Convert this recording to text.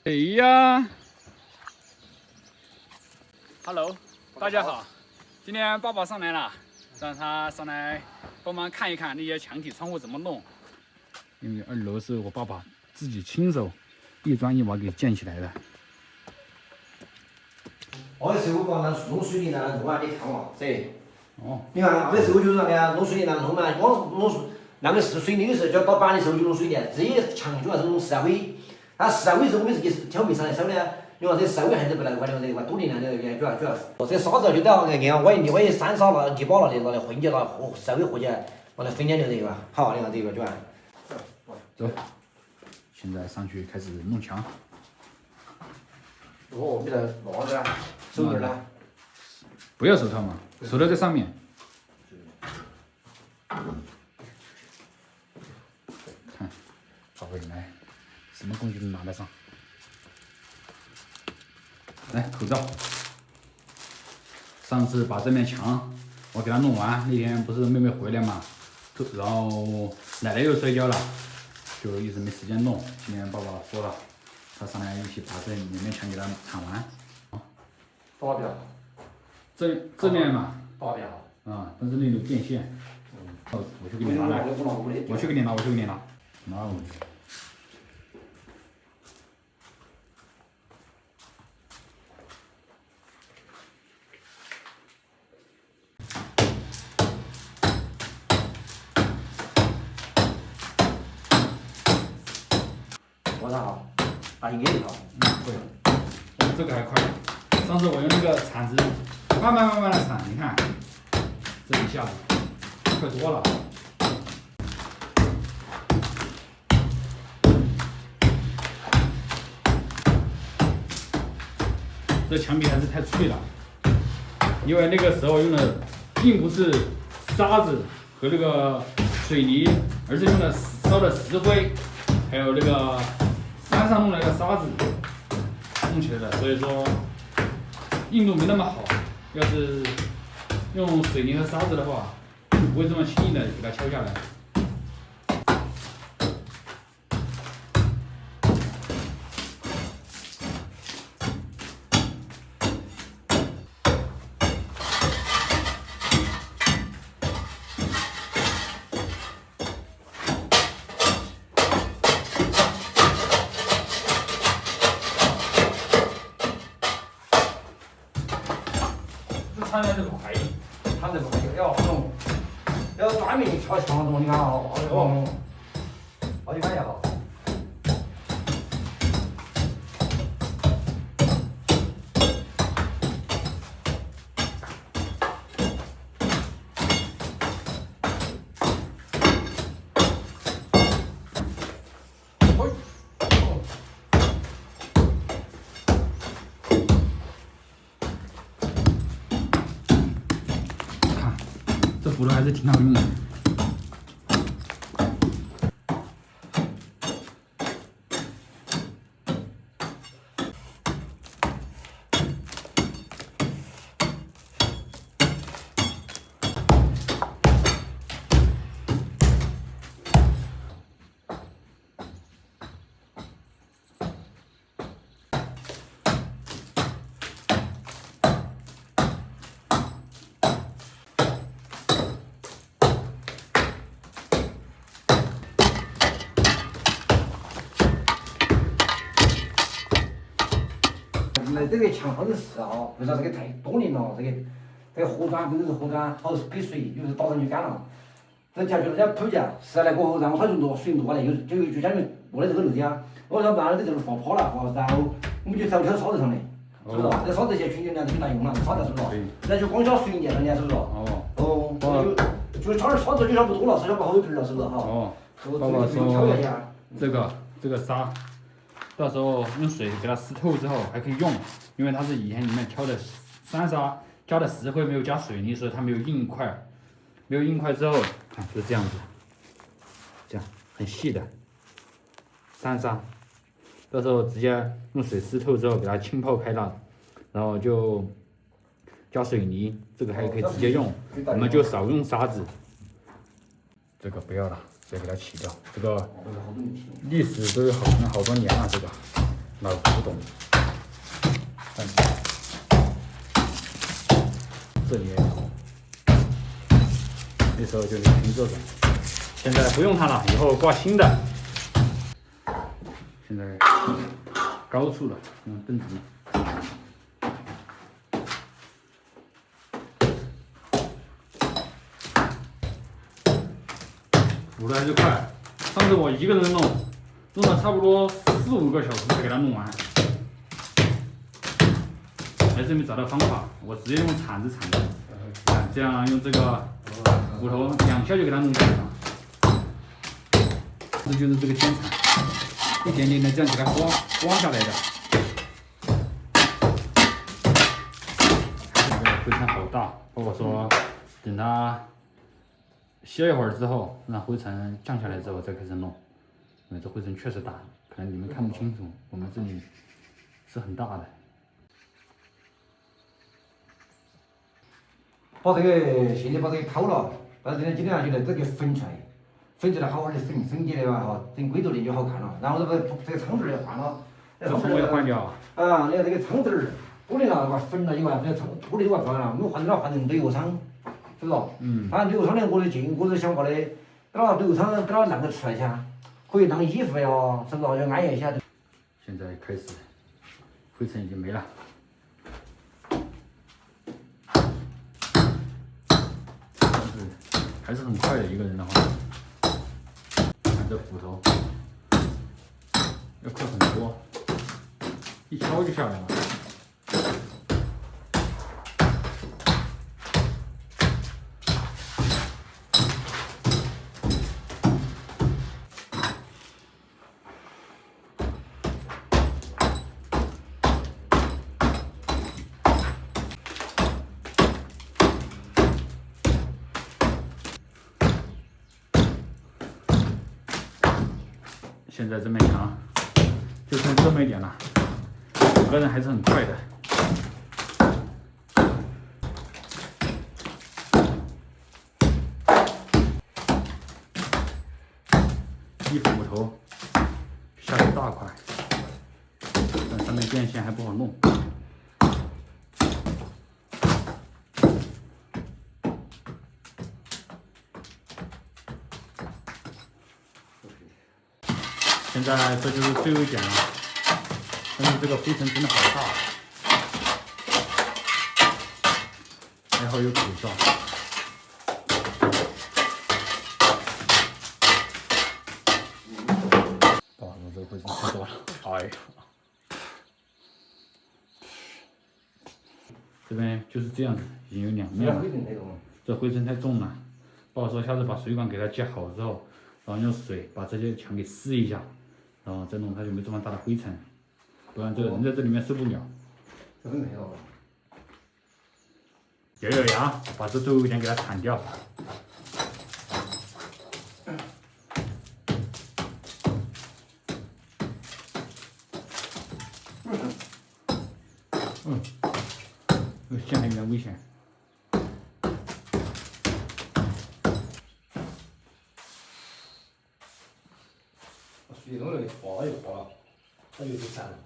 哎呀 ，Hello， 大家好，今天爸爸上来了，让他上来帮忙看一看那些墙体窗户怎么弄。因为2楼是我爸爸自己亲手一磚一瓦给建起来的。二十五把那弄水泥那弄啊，你看嘛，噻。哦。你看二十五就是那个弄水泥那弄嘛，光弄那个是水泥的时候，就要到板的时候就弄水泥，这些墙主要是弄石灰。那石灰是我们自己挑面上来收的，因为这石灰还是不能把多年了主要。这沙子就到那个按我3沙了泥巴了的，拿来混起了和石灰和起来，拿来分解这个吧。好，你看这个主要。走，现在上去开始弄墙。哦，你这拿着啊，手套呢？不要手套嘛，手套在上面。看，宝贝来，什么工具都拿得上。来，口罩。上次把这面墙我给他弄完，那天不是妹妹回来嘛，然后奶奶又摔跤了，就一直没时间弄。今天爸爸说了，他上来一起把这两面墙给他铲完。多少表？这面嘛。多少表？啊，但是那有电线。我去给你拿来。我去给你拿。拿我去。多少号？啊，应该一号。对。这个还快。上次我用那个铲子，慢慢的铲，你看，这一下子快多了。这墙壁还是太脆了，因为那个时候用的并不是沙子和那个水泥，而是用的烧的石灰，还有那个山上弄的那个沙子弄起来的，所以说硬度没那么好。要是用水泥和沙子的话，不会这么轻易的给它敲下来。铲的这个快，铲这个快，要专门敲墙中，你看啊，你看一下哈。这斧头还是挺好用的。这个墙放的是啊，为啥这个太多年了？这个河砖，真的是河砖，好给水，就是打上去干了。这条就是要铺架，湿了过后，然后它就水落下来，就相当于落在这个路边。我说慢慢的这个放趴了，然后我们就挑沙子上来，是不是？这沙子现在去年就大用了，沙子是不是？那就光交水泥了，你看是不是？就差点沙子就差不多了，剩下不好点了，是不是哈？爸爸说这个沙。到时候用水给它湿透之后还可以用，因为它是以前里面挑的山沙，加的石灰没有加水泥，所以它没有硬块。没有硬块之后，看就是这样子，这样很细的山沙。到时候直接用水湿透之后给它浸泡开了，然后就加水泥，这个还可以直接用，我们就少用沙子。这个不要了。再给它起掉，这个历史都有好多年了，这个那不动。但是这里也有，那时候就凭这种。现在不用它了，以后挂新的。现在高处了，蹬直。补的还是快，上次我一个人弄了差不多4、5个小时才给它弄完，还是没找到方法，我直接用铲子铲的，这样用这个斧头2下就给它弄开了。这就是这个尖铲，一点点的这样给它刮下来的。这个灰尘好大，包括说等它歇一会儿之后，让灰尘降下来之后再开始弄，因为这灰尘确实大，可能你们看不清楚，我们这里是很大的。把这个现在把这个烤了，把这个今天下去呢，这个粉出来，粉出来好好的粉起来嘛哈，等归度的就好看了。然后这个汤汁儿换了，这葱也换掉。啊，你看这个汤汁儿，锅里了把粉了以外，这个锅里的话不然了，我们换成旅游厂，是不是？反正旅游厂呢，我是想法的，等到旅游厂等到晾个出来噻，可以晾衣服呀，是不是？要安逸一下。现在开始，灰尘已经没了。还是很快的，一个人的话，看这斧头要快很多，一敲就下来了。现在这面墙就剩这么一点了，2个人还是很快的。一斧头下一大块，但上面电线还不好弄。现在这就是最后一点了，但是这个灰尘真的好大，还好有口罩。哇，我这个灰尘太多了，哎呀！这边就是这样子，已经有2面了。这灰尘太重了，包括说下次把水管给它接好之后，然后用水把这些墙给撕一下。然后再弄，它就没这么大的灰尘，不然这个人在这里面受不了。这很美哦。咬咬牙，把这最后一点给它铲掉。线还有点危险。水弄了，化了又化了，它又是散了。